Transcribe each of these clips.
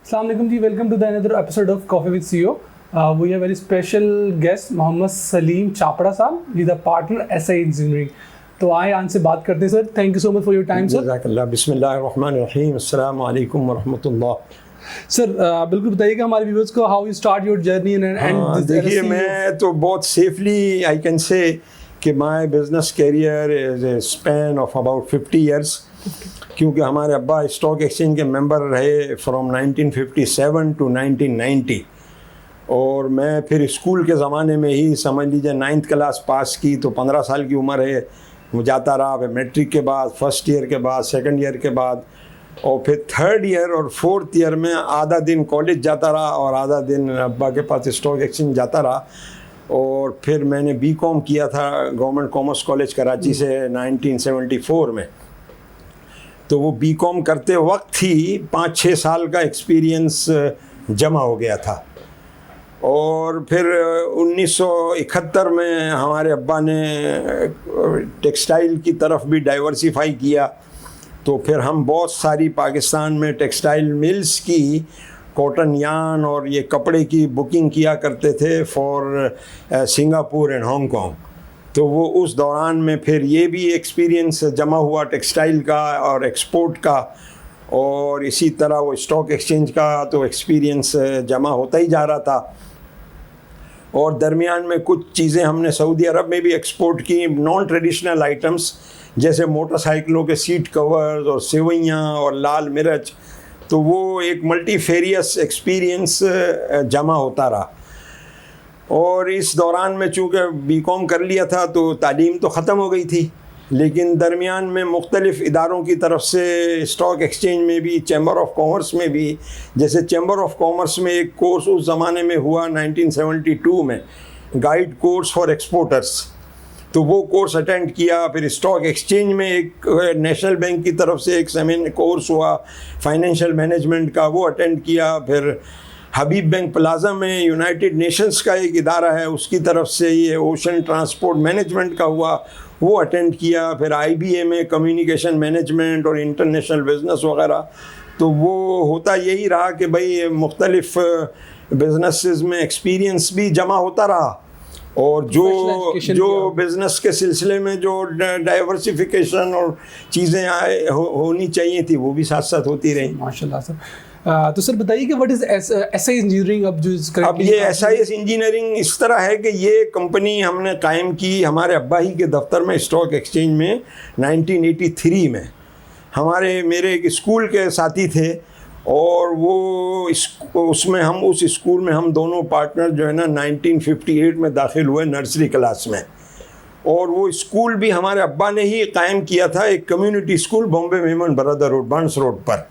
Assalamu alaikum ji, welcome to the another episode of Coffee with CEO. We have very special guest Mohammed Salim Chapra साहब. He's a partner SI Engineering. तो आए आज से बात करते हैं sir. Thank you so much for your time sir. जज़ाकल्लाह. बिस्मिल्लाहिर्रहमानिर्रहीम. अस्सलामु अलैकुम वरहमतुल्लाह. सर बिल्कुल बताइएगा हमारे व्यूअर्स को how you start your journey and देखिए मैं तो बहुत safely I can say that my business career is a span of about 50 years, क्योंकि हमारे अब्बा स्टॉक एक्सचेंज के मेंबर रहे फ्रॉम 1957 टू 1990 और मैं फिर स्कूल के ज़माने में ही समझ लीजिए 9th क्लास पास की तो 15 साल की उम्र है, मैं जाता रहा. फिर मैट्रिक के बाद, फर्स्ट ईयर के बाद, सेकंड ईयर के बाद और फिर थर्ड ईयर और फोर्थ ईयर में आधा दिन कॉलेज जाता रहा और आधा दिन अब्बा के पास स्टॉक एक्सचेंज जाता रहा. और फिर मैंने बीकॉम किया था गवर्नमेंट कॉमर्स कॉलेज कराची से 1974 में. तो वो बीकॉम करते वक्त ही 5-6 साल का एक्सपीरियंस जमा हो गया था. और फिर 1971 में हमारे अब्बा ने टेक्सटाइल की तरफ भी डाइवर्सिफाई किया. तो फिर हम बहुत सारी पाकिस्तान में टेक्सटाइल मिल्स की कॉटन यान और ये कपड़े की बुकिंग किया करते थे फॉर सिंगापुर एंड हांगकांग. तो वो उस दौरान में फिर ये भी एक्सपीरियंस जमा हुआ टेक्सटाइल का और एक्सपोर्ट का, और इसी तरह वो स्टॉक एक्सचेंज का तो एक्सपीरियंस जमा होता ही जा रहा था. और दरमियान में कुछ चीज़ें हमने सऊदी अरब में भी एक्सपोर्ट की, नॉन ट्रेडिशनल आइटम्स जैसे मोटरसाइकिलों के सीट कवर्स और सेवइयाँ और लाल मिर्च. तो वो एक मल्टीफेरियस एक्सपीरियंस जमा होता रहा. और इस दौरान में चूँकि बीकॉम कर लिया था तो तालीम तो ख़त्म हो गई थी, लेकिन दरमियान में मुख्तलिफ़ इदारों की तरफ से स्टॉक एक्सचेंज में भी, चैम्बर ऑफ कॉमर्स में भी, जैसे चैम्बर ऑफ कॉमर्स में एक कोर्स उस ज़माने में हुआ 1972 में, गाइड कोर्स फॉर एक्सपोर्टर्स. तो वो कोर्स अटेंड किया. फिर स्टॉक एक्सचेंज में एक नेशनल बैंक की तरफ से एक सेमिनार कोर्स हुआ फाइनेंशियल मैनेजमेंट का, वो अटेंड किया. फिर हबीब बैंक प्लाजा में यूनाइटेड नेशंस का एक इदारा है, उसकी तरफ से ये ओशन ट्रांसपोर्ट मैनेजमेंट का हुआ, वो अटेंड किया. फिर IBA में कम्युनिकेशन मैनेजमेंट और इंटरनेशनल बिज़नेस वगैरह. तो वो होता यही रहा कि भाई मुख्तलिफ़ बिजनेसेस में एक्सपीरियंस भी जमा होता रहा, और जो बिज़नेस के सिलसिले में जो डाइवर्सिफिकेशन और चीज़ें होनी चाहिए थी वो भी साथ साथ होती रही. माशाल्लाह सर. तो सर बताइए कि व्हाट इज SI इंजीनियरिंग. अब ये SIS इंजीनियरिंग इस तरह है कि ये कंपनी हमने कायम की हमारे अब्बा ही के दफ्तर में स्टॉक एक्सचेंज में 1983 में. मेरे एक स्कूल के साथी थे और वो उसमें हम उस स्कूल में हम दोनों पार्टनर जो है ना 1958 में दाखिल हुए नर्सरी क्लास में. और वो स्कूल भी हमारे अब्बा ने ही कायम किया था, एक community school Bombay Memon brother road, Burns road पर.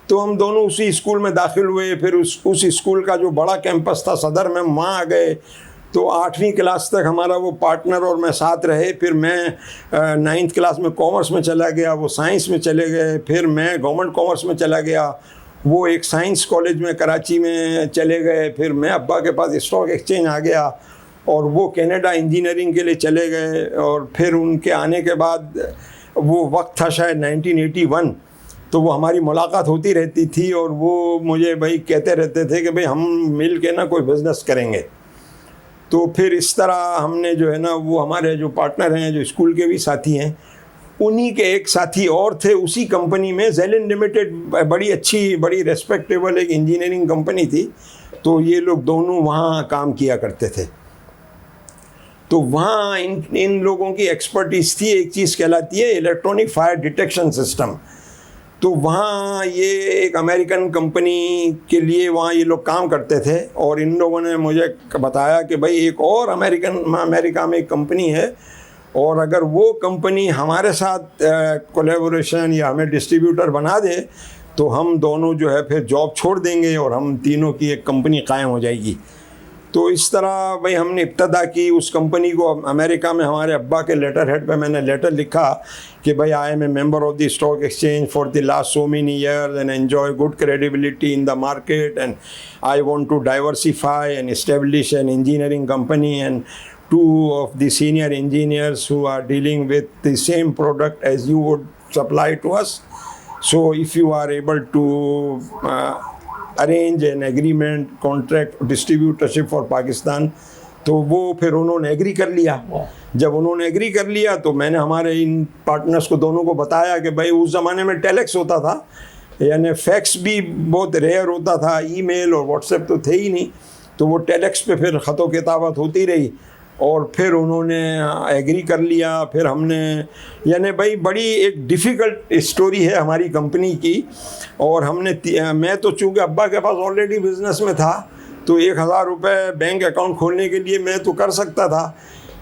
तो हम दोनों उसी स्कूल में दाखिल हुए. फिर उस स्कूल का जो बड़ा कैंपस था सदर में, वहाँ आ गए. तो 8वीं क्लास तक हमारा वो पार्टनर और मैं साथ रहे. फिर मैं 9th क्लास में कॉमर्स में चला गया, वो साइंस में चले गए. फिर मैं गवर्नमेंट कॉमर्स में चला गया, वो एक साइंस कॉलेज में कराची में चले गए. फिर मैं अब्बा के पास स्टॉक एक्सचेंज आ गया और वो कनाडा इंजीनियरिंग के लिए चले गए. और फिर उनके आने के बाद वो वक्त था शायद 1981, तो वो हमारी मुलाकात होती रहती थी और वो मुझे भाई कहते रहते थे कि भाई हम मिल के ना कोई बिज़नेस करेंगे. तो फिर इस तरह हमने जो है ना, वो हमारे जो पार्टनर हैं जो स्कूल के भी साथी हैं, उन्हीं के एक साथी और थे उसी कंपनी में, जेलिन लिमिटेड, बड़ी अच्छी बड़ी रेस्पेक्टेबल एक इंजीनियरिंग कंपनी थी. तो ये लोग दोनों वहाँ काम किया करते थे. तो वहाँ इन लोगों की एक्सपर्टीज़ थी. एक चीज़ कहलाती है इलेक्ट्रॉनिक फायर डिटेक्शन सिस्टम. तो वहाँ ये एक अमेरिकन कंपनी के लिए वहाँ ये लोग काम करते थे. और इन लोगों ने मुझे बताया कि भाई एक और अमेरिका में एक कंपनी है, और अगर वो कंपनी हमारे साथ कोलैबोरेशन या हमें डिस्ट्रीब्यूटर बना दे तो हम दोनों जो है फिर जॉब छोड़ देंगे और हम तीनों की एक कंपनी कायम हो जाएगी. तो इस तरह भाई हमने इब्तदा की. उस कंपनी को अमेरिका में हमारे अब्बा के लेटर हेड पे मैंने लेटर लिखा कि भाई I am a member of the stock exchange for the last so many years and enjoy good credibility in the market and I want to diversify and establish an engineering company and two of the senior engineers who are dealing with the same product as you would supply to us. So if you are able to arrange an agreement contract distributorship for Pakistan. तो वो फिर उन्होंने agree कर लिया। जब उन्होंने agree कर लिया तो मैंने हमारे इन पार्टनर्स को दोनों को बताया कि भाई उस ज़माने में टेलेक्स होता था, यानी फैक्स भी बहुत रेयर होता था, ईमेल और व्हाट्सएप तो थे ही नहीं। तो वो टेलेक्स पे फिर ख़तो किताबत होती रही और फिर उन्होंने एग्री कर लिया। फिर हमने, यानी भाई बड़ी एक डिफ़िकल्ट स्टोरी है हमारी कंपनी की। और हमने मैं तो चूँकि अब्बा के पास ऑलरेडी बिज़नेस में था तो 1000 रुपये बैंक अकाउंट खोलने के लिए मैं तो कर सकता था,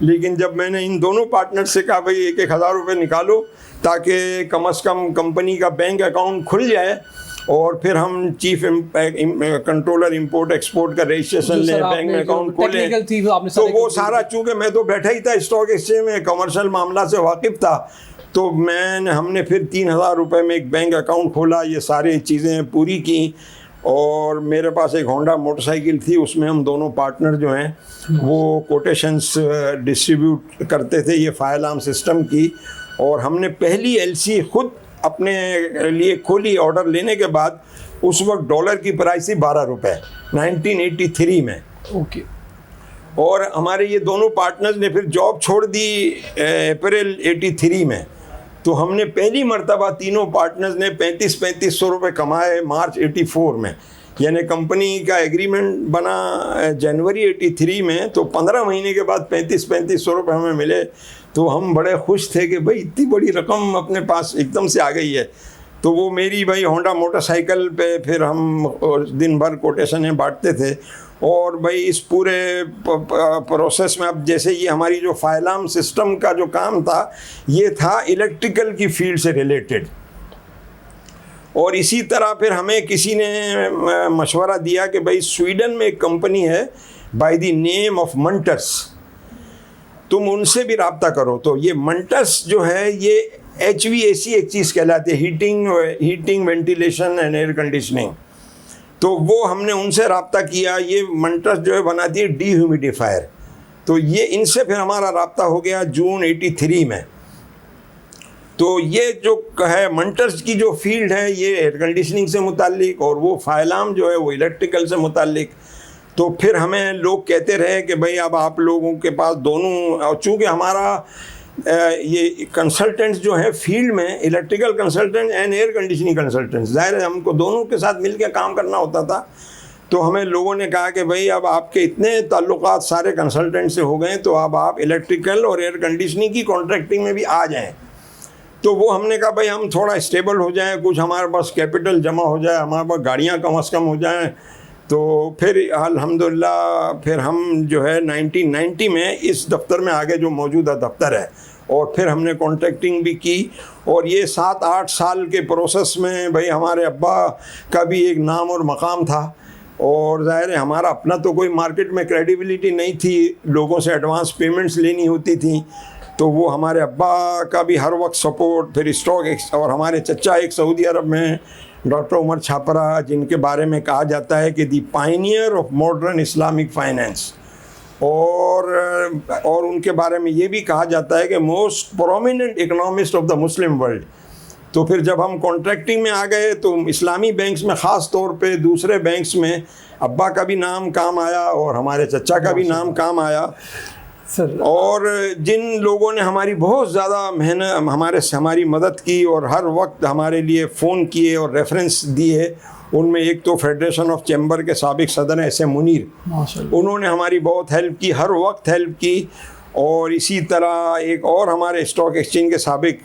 लेकिन जब मैंने इन दोनों पार्टनर से कहा भाई 1000 रुपये निकालो ताकि कम से कम कंपनी का बैंक अकाउंट खुल जाए और फिर हम चीफ कंट्रोलर इंपोर्ट एक्सपोर्ट का रजिस्ट्रेशन लें, बैंक में अकाउंट खोलें, तो वो सारा, चूँकि मैं तो बैठा ही था स्टॉक एक्सचेंज में, कमर्शियल मामला से वाकिफ़ था, तो हमने फिर 3000 रुपये में एक बैंक अकाउंट खोला, ये सारी चीज़ें पूरी की। और मेरे पास एक होंडा मोटरसाइकिल थी, उसमें हम दोनों पार्टनर जो हैं वो कोटेशंस डिस्ट्रीब्यूट करते थे ये फायर अलार्म सिस्टम की। और हमने पहली एलसी खुद अपने लिए खोली ऑर्डर लेने के बाद। उस वक्त डॉलर की प्राइस थी 12 रुपये 1983 में। ओके। और हमारे ये दोनों पार्टनर्स ने फिर जॉब छोड़ दी अप्रैल 83 में। तो हमने पहली मर्तबा तीनों पार्टनर्स ने 3500 रुपये कमाए मार्च 84 में। यानी कंपनी का एग्रीमेंट बना जनवरी 83 में, तो 15 महीने के बाद 3500 रुपये हमें मिले। तो हम बड़े खुश थे कि भाई इतनी बड़ी रकम अपने पास एकदम से आ गई है। तो वो मेरी भाई होंडा मोटरसाइकिल पे फिर हम दिन भर कोटेशनें बांटते थे। और भाई इस पूरे प्रोसेस में अब जैसे ये हमारी जो फायर अलार्म सिस्टम का जो काम था ये था इलेक्ट्रिकल की फील्ड से रिलेटेड। और इसी तरह फिर हमें किसी ने मशवरा दिया कि भाई स्वीडन में एक कंपनी है बाय द नेम ऑफ मंटस, तुम उनसे भी रब्ता करो। तो ये मंटस जो है ये HVAC एक चीज़ कहलाती है, heating ventilation and air conditioning. तो वो हमने उनसे रब्ता किया। ये मंटस जो है बनाती है डीह्यूमिडिफायर। तो ये इनसे फिर हमारा रब्ता हो गया जून 83 में। तो ये जो है मंटस की जो फील्ड है ये एयर कंडीशनिंग से मुताल्लिक और वो फायर अलार्म जो है वो इलेक्ट्रिकल से मुताल्लिक। तो फिर हमें लोग कहते रहे कि भाई अब आप लोगों के पास दोनों, और चूँकि हमारा ये कंसल्टेंट्स जो है फील्ड में electrical consultant and air conditioning consultants, ज़ाहिर है हमको दोनों के साथ मिलकर काम करना होता था। तो हमें लोगों ने कहा कि भाई अब आपके इतने ताल्लुकात सारे कंसल्टेंट से हो गए तो अब आप इलेक्ट्रिकल और एयर कंडीशनिंग की कॉन्ट्रैक्टिंग में भी आ जाएँ। तो वो हमने कहा भाई हम थोड़ा स्टेबल हो जाएँ, कुछ हमारे पास कैपिटल जमा हो जाए, हमारे पास गाड़ियाँ कम से कम हो जाएँ। तो फिर अल्हम्दुलिल्लाह फिर हम जो है 1990 में इस दफ्तर में आगे जो मौजूदा दफ्तर है, और फिर हमने कॉन्ट्रैक्टिंग भी की। और ये 7-8 साल के प्रोसेस में भाई हमारे अब्बा का भी एक नाम और मकाम था। और ज़ाहिर है हमारा अपना तो कोई मार्केट में क्रेडिबिलिटी नहीं थी, लोगों से एडवांस पेमेंट्स लेनी होती थी। तो वो हमारे अब्बा का भी हर वक्त सपोर्ट, फिर स्टॉक और हमारे चचा एक सऊदी अरब में डॉक्टर उमर छापरा, जिनके बारे में कहा जाता है कि the pioneer of modern Islamic finance, और उनके बारे में ये भी कहा जाता है कि most prominent economist of the Muslim world. तो फिर जब हम कॉन्ट्रैक्टिंग में आ गए तो इस्लामी बैंक्स में ख़ास तौर पे दूसरे बैंक्स में अब्बा का भी नाम काम आया और हमारे चचा का भी नाम काम आया सर। और जिन लोगों ने हमारी बहुत ज़्यादा मेहनत हमारी मदद की और हर वक्त हमारे लिए फ़ोन किए और रेफरेंस दिए, उनमें एक तो फेडरेशन ऑफ चैम्बर के साबिक सदर हैं एस.एम. मुनीर, उन्होंने हमारी बहुत हेल्प की, हर वक्त हेल्प की। और इसी तरह एक और हमारे स्टॉक एक्सचेंज के साबिक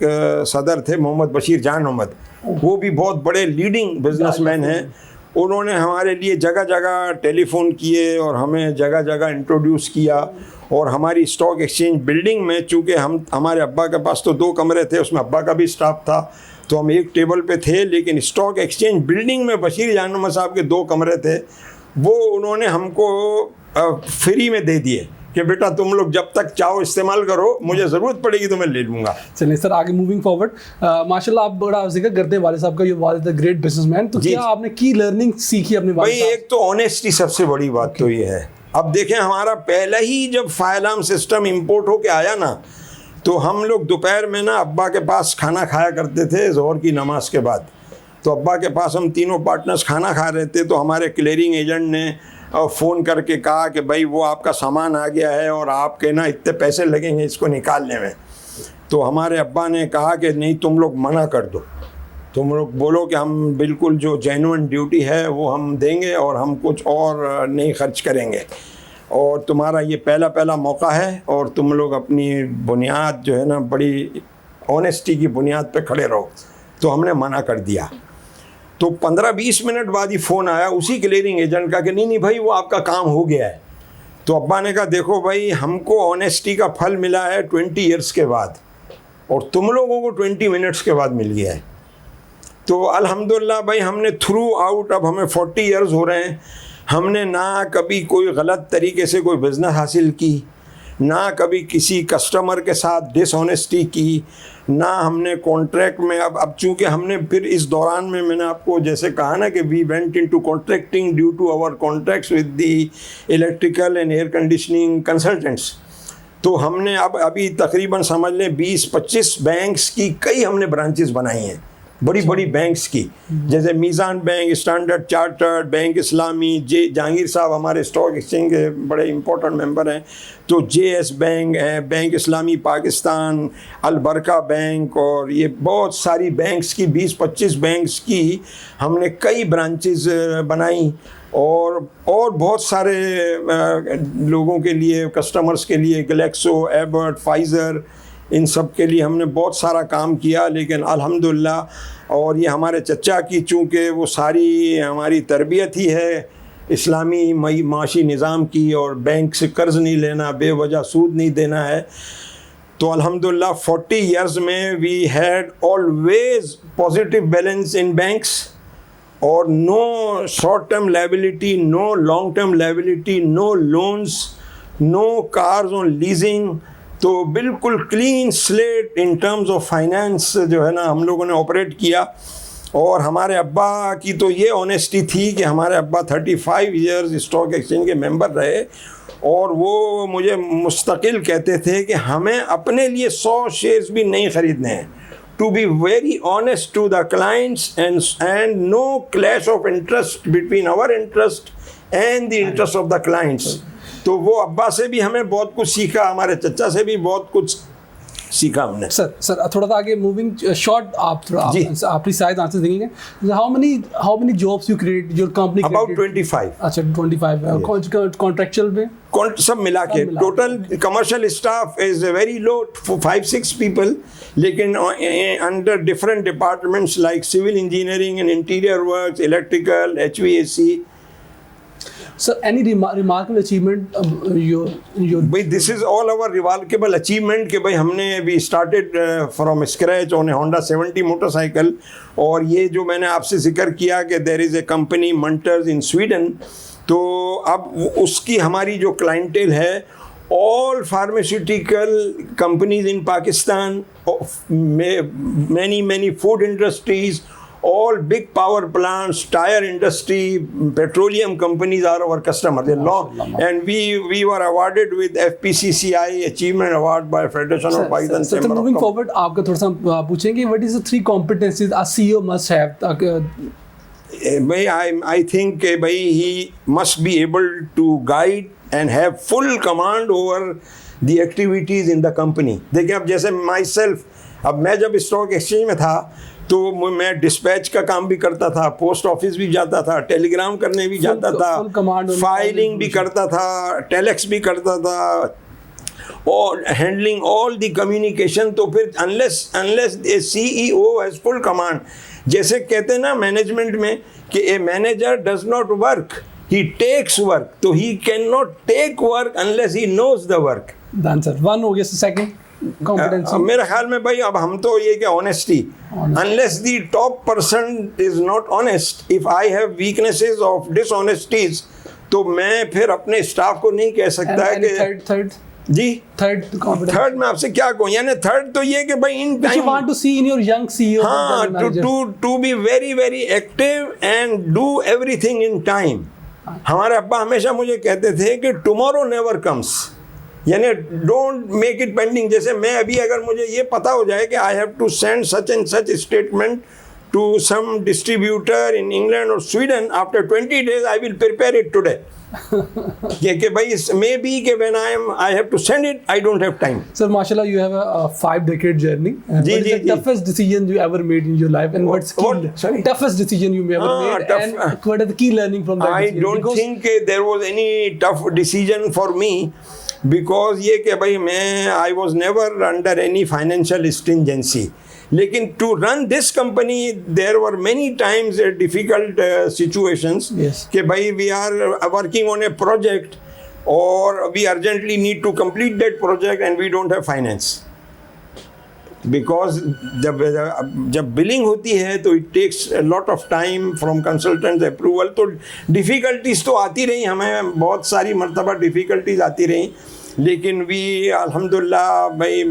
सदर थे मोहम्मद बशीर जान अहमद, वो भी बहुत बड़े लीडिंग बिजनेसमैन हैं। उन्होंने हमारे लिए जगह जगह टेलीफोन किए और हमें जगह जगह इंट्रोड्यूस किया। और हमारी स्टॉक एक्सचेंज बिल्डिंग में, चूँकि हमारे अब्बा के पास तो 2 कमरे थे, उसमें अब्बा का भी स्टाफ था, तो हम एक टेबल पे थे, लेकिन स्टॉक एक्सचेंज बिल्डिंग में बशीर जान अहमद साहब के 2 कमरे थे, वो उन्होंने हमको फ्री में दे दिए कि बेटा तुम लोग जब तक चाहो इस्तेमाल करो, मुझे ज़रूरत पड़ेगी तो मैं ले लूँगा। चलिए सर, आगे मूविंग फॉरवर्ड, माशाल्लाह आप बड़ा जिक्र करते हैं वालिद साहब का, ये वालिद ग्रेट बिजनेसमैन, तो क्या आपने की लर्निंग सीखी अपने वालिद भाई? एक तो ऑनेस्टी सबसे बड़ी बात तो ये है। अब देखें, हमारा पहला ही जब फायर अलार्म सिस्टम इंपोर्ट होके आया ना, तो हम लोग दोपहर में ना अब्बा के पास खाना खाया करते थे ज़ोहर की नमाज के बाद, तो अब्बा के पास हम तीनों पार्टनर्स खाना खा रहे थे, तो हमारे क्लियरिंग एजेंट ने फ़ोन करके कहा कि भाई वो आपका सामान आ गया है और आपके ना इतने पैसे लगेंगे इसको निकालने में। तो हमारे अब्बा ने कहा कि नहीं, तुम लोग मना कर दो, तुम लोग बोलो कि हम बिल्कुल जो जेन्युइन ड्यूटी है वो हम देंगे और हम कुछ और नहीं खर्च करेंगे, और तुम्हारा ये पहला मौका है और तुम लोग अपनी बुनियाद जो है ना बड़ी ऑनेस्टी की बुनियाद पे खड़े रहो। तो हमने मना कर दिया। तो 15-20 मिनट बाद ही फ़ोन आया उसी क्लियरिंग एजेंट का कि नहीं भाई वो आपका काम हो गया है। तो अब्बा ने कहा देखो भाई, हमको ऑनेस्टी का फल मिला है 20 ईयर्स के बाद और तुम लोगों को 20 मिनट्स के बाद मिल गया है। तो अल्हम्दुलिल्लाह भाई, हमने थ्रू आउट, अब हमें 40 ईयर्स हो रहे हैं, हमने ना कभी कोई गलत तरीके से कोई बिज़नेस हासिल की, ना कभी किसी कस्टमर के साथ डिसऑनेस्टी की, ना हमने कॉन्ट्रैक्ट में अब चूँकि हमने फिर इस दौरान में मैंने आपको जैसे कहा ना कि we went into contracting due to our contracts with the electrical and air conditioning consultants. तो हमने अब अभी तकरीबन समझ लें 20-25 बैंक्स की कई हमने ब्रांचेस बनाई हैं, बड़ी बड़ी बैंक्स की, जैसे मीज़ान बैंक, स्टैंडर्ड चार्टर्ड बैंक, इस्लामी, जहांगीर साहब हमारे स्टॉक एक्सचेंज के बड़े इंपॉर्टेंट मेंबर हैं, तो JS बैंक है, बैंक इस्लामी पाकिस्तान, अलबरका बैंक, और ये बहुत सारी बैंक्स की 20-25 बैंक्स की हमने कई ब्रांचेस बनाई, और बहुत सारे लोगों के लिए, कस्टमर्स के लिए, गैलेक्सो, एबर्ट, फाइज़र, इन सब के लिए हमने बहुत सारा काम किया। लेकिन अल्हम्दुलिल्लाह, और ये हमारे चचा की चूँकि वो सारी हमारी तरबियत ही है इस्लामी माशी निज़ाम की, और बैंक से कर्ज़ नहीं लेना, बेवजह सूद नहीं देना है, तो अल्हम्दुलिल्लाह 40 ईयर्स में we had always positive balance in banks, और no short term liability, no long term liability, no loans, no cars on leasing. तो बिल्कुल clean slate in terms of finance जो है ना हम लोगों ने ऑपरेट किया। और हमारे अब्बा की तो ये ऑनेस्टी थी कि हमारे अब्बा 35 ईयर्स स्टॉक एक्सचेंज के मेंबर रहे, और वो मुझे मुस्तकिल कहते थे कि हमें अपने लिए 100 शेयर्स भी नहीं ख़रीदने हैं, to be very honest to the clients and no clash of interest between our interest and the interest of the clients. तो वो अब्बा से भी हमें बहुत कुछ सीखा, हमारे चचा से भी बहुत कुछ सीखा हमने। सर थोड़ा सा आगे मूविंग शॉर्ट, आप अपनी शायद आंसर देंगे। How many jobs you create your company? About 25। अच्छा 25 कॉन्ट्रैक्चुअल में सब मिला के total commercial staff is very low, 5-6 people, लेकिन under different departments like civil engineering and interior works, electrical, HVAC। Sir, any remarkable achievement your भाई this is all our remarkable achievement कि भाई हमने we started from scratch on a Honda 70 motorcycle. और ये जो मैंने आपसे जिक्र किया कि there is a company Munters in Sweden, तो अब उसकी हमारी जो क्लाइंटेल है all pharmaceutical companies in Pakistan, many food industries, all big power plants, tire industry, petroleum companies are our customers. They're long, and we were awarded with FPCCI Achievement Award by Federation of Pakistan Chamber of Commerce. Moving forward, आपका थोड़ा सा पूछेंगे, what is the 3 competencies a CEO must have? I think he must be able to guide and have full command over the activities in the company. देखिए अब जैसे myself, अब मैं जब स्टॉक एक्सचेंज में था तो मैं डिस्पैच का काम भी करता था, पोस्ट ऑफिस भी जाता था, टेलीग्राम करने भी जाता था, फाइलिंग भी करता था, टेलेक्स भी करता था, और हैंडलिंग ऑल द कम्युनिकेशन। तो फिर unless a CEO has full command, जैसे कहते हैं ना मैनेजमेंट में कि a manager does not work, he takes work, तो he can not take work unless he knows the work. Answer 1 हो गया। सेकंड कॉम्पिटेंसी मेरे ख्याल में भाई अब हम तो ये कि honesty, unless the top person is not honest, if I have weaknesses of dishonesties, तो मैं फिर अपने स्टाफ को नहीं कह सकता है कि थर्ड जी थर्ड मैं आपसे क्या कहूँ, यानी थर्ड तो ये कि भाई in time you want to see in your young CEO, हाँ, to be very active and do everything in time. हमारे अब्बा हमेशा मुझे कहते थे कि टुमारो नेवर कम्स, यानी डोंट मेक इट पेंडिंग। जैसे मैं अभी अगर मुझे ये पता हो जाए कि I have to send such and such statement to some distributor in England or Sweden, after 20 days I will prepare it today. कि भाई मे बी कि when I have to send it, I don't have time. Sir, mashallah, you have a 5-decade journey. What is the toughest decision you ever made in your life, and what's toughest decision you ever made, and what are the key learning from that? I don't think there was any tough decision for me, because ये कि भाई मैं I was never under any financial stringency. लेकिन to run this company there were many times difficult situations. Yes. कि भाई we are working on a project or we urgently need to complete that project and we don't have finance. Because जब billing होती है तो it takes lot of time from consultants approval. तो difficulties तो आती रही, हमें बहुत सारी मरतबा डिफ़िकल्टीज आती रही, लेकिन वी अल्हम्दुलिल्लाह भाई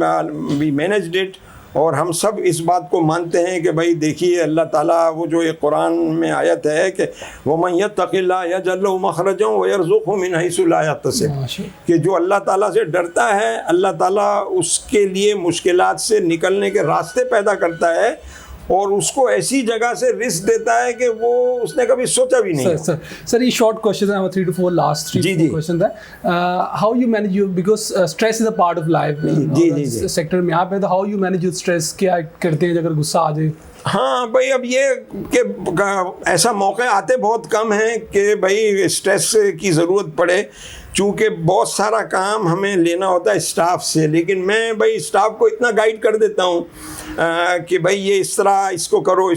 वी मैनेज्ड इट. और हम सब इस बात को मानते हैं कि भाई देखिए अल्लाह ताला, वो जो ये कुरान में आयत है कि वमन यत्तक़िल्लाह यजअल लहु मख़रजन व यरज़ुक़हु मिन हैसु ला यहतसिब, कि जो अल्लाह ताला से डरता है अल्लाह ताला उसके लिए मुश्किलात से निकलने के रास्ते पैदा करता है और उसको ऐसी जगह से रिस्क देता है कि वो उसने कभी सोचा भी नहीं. सर ये शॉर्ट क्वेश्चन है, 3 to 4 लास्ट 3 क्वेश्चन है. How you manage your, because stress is a part of life. जी सेक्टर में आप है तो how you manage your stress, क्या करते हैं अगर गुस्सा आ जाए? हाँ भाई, अब ये कि ऐसा मौके आते बहुत कम हैं कि भाई स्ट्रेस की ज़रूरत पड़े, चूँकि बहुत सारा काम हमें लेना होता है स्टाफ से. लेकिन मैं भाई स्टाफ को इतना गाइड कर देता हूँ कि भाई ये इस तरह इसको करो,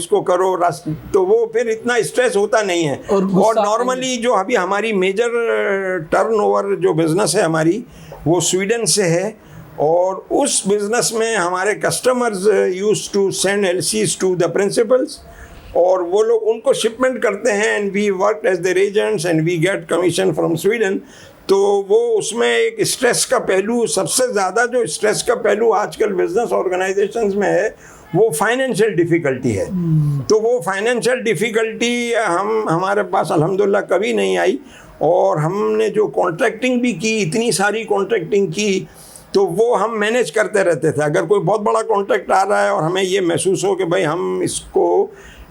तो वो फिर इतना स्ट्रेस होता नहीं है. और नॉर्मली जो अभी हमारी मेजर टर्नओवर जो बिज़नेस है हमारी, वो स्वीडन से है. और उस बिज़नेस में हमारे customers used to send LCs to the principals, और वो लोग उनको शिपमेंट करते हैं and we work as their agents and we get commission from Sweden. तो वो उसमें एक स्ट्रेस का पहलू, सबसे ज़्यादा जो स्ट्रेस का पहलू आजकल बिजनेस ऑर्गेनाइजेशंस में है वो फाइनेंशियल डिफ़िकल्टी है. तो वो फाइनेंशियल डिफ़िकल्टी हमारे पास अल्हम्दुलिल्लाह कभी नहीं आई. और हमने जो कॉन्ट्रैक्टिंग भी की, इतनी सारी कॉन्ट्रैक्टिंग की, तो वो हम मैनेज करते रहते थे. अगर कोई बहुत बड़ा कॉन्ट्रैक्ट आ रहा है और हमें ये महसूस हो कि भाई हम इसको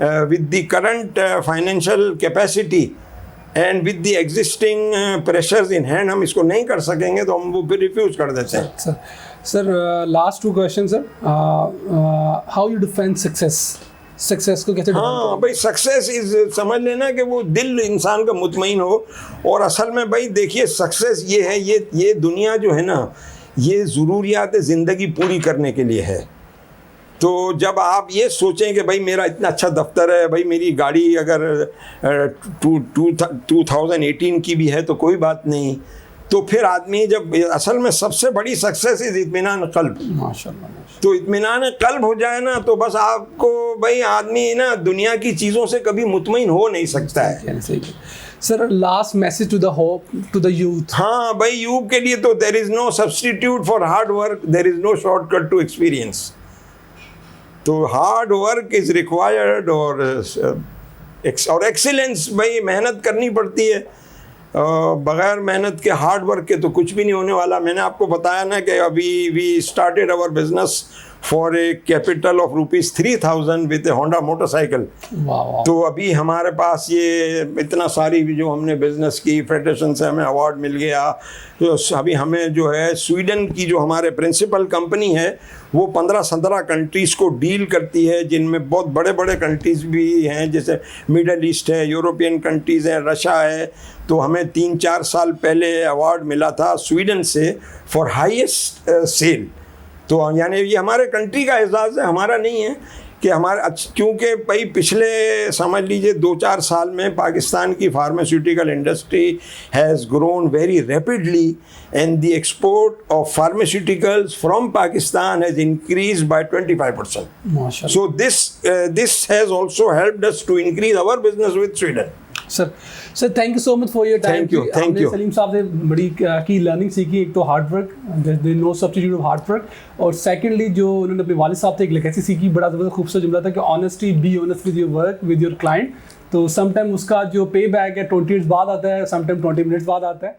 with the current financial capacity and with the existing pressures in hand हम इसको नहीं कर सकेंगे, तो हम वो फिर रिफ्यूज़ कर देते हैं. Sir last 2 question sir. How you define success को कैसे? हाँ भाई, सक्सेस इज, समझ लेना कि वो दिल इंसान का मुतमईन हो. और असल में भाई देखिए सक्सेस ये है, ये दुनिया जो है ना, ये ज़रूरियात ज़िंदगी पूरी करने के लिए है. तो जब आप ये सोचें कि भाई मेरा इतना अच्छा दफ्तर है, भाई मेरी गाड़ी अगर 2018 की भी है तो कोई बात नहीं, तो फिर आदमी जब, असल में सबसे बड़ी सक्सेस इज़ इत्मीनान क़ल्ब. माशाल्लाह. तो इत्मीनान क़ल्ब हो जाए ना, तो बस आपको भाई आदमी ना दुनिया की चीज़ों से कभी मुतमईन हो नहीं सकता है. Sir last message to the hope to the youth. हाँ भाई, यूथ के लिए तो there is no substitute for hard work, there is no shortcut to experience. तो हार्ड वर्क इज़ रिक्वायर्ड और एक्सीलेंस, भाई मेहनत करनी पड़ती है. बग़ैर मेहनत के, हार्ड वर्क के तो कुछ भी नहीं होने वाला. मैंने आपको बताया ना कि अभी we started our business for a capital of ₹3,000 with a Honda motorcycle. तो अभी हमारे पास ये इतना सारी जो हमने बिज़नेस की, फेडरेशन से हमें अवार्ड मिल गया. तो अभी हमें जो है स्वीडन की जो हमारे प्रिंसिपल कंपनी है वो 15-17 कंट्रीज़ को डील करती है, जिनमें बहुत बड़े बड़े कंट्रीज़ भी हैं, जैसे मिडल ईस्ट है, यूरोपियन कंट्रीज़ हैं, रशिया है. तो हमें 3-4 साल पहले अवार्ड मिला था स्वीडन से फॉर हाईएस्ट सेल. तो यानी ये हमारे कंट्री का एजाज़ है, हमारा नहीं है कि हमारा, क्योंकि भाई पिछले समझ लीजिए 2-4 साल में पाकिस्तान की pharmaceutical industry has grown very rapidly and the export of pharmaceuticals from Pakistan has increase by 25%. So this has also helped us to increase our business with Sweden. Sir thank you so much for your time. Thank you. Salim साहब से बड़ी की learning सीखी. एक तो hard work, there no substitute of hard work, और secondly जो उन्होंने अपने वालिद साहब से एक लेगेसी सीखी. बड़ा ज़बरदस्त खूबसूरत जुमला था कि honesty, be honest with your work, with your client. तो समटाइम उसका जो पे बैक है 20 मिनट्स बाद आता है, समटाइम 20 मिनट्स बाद आता है.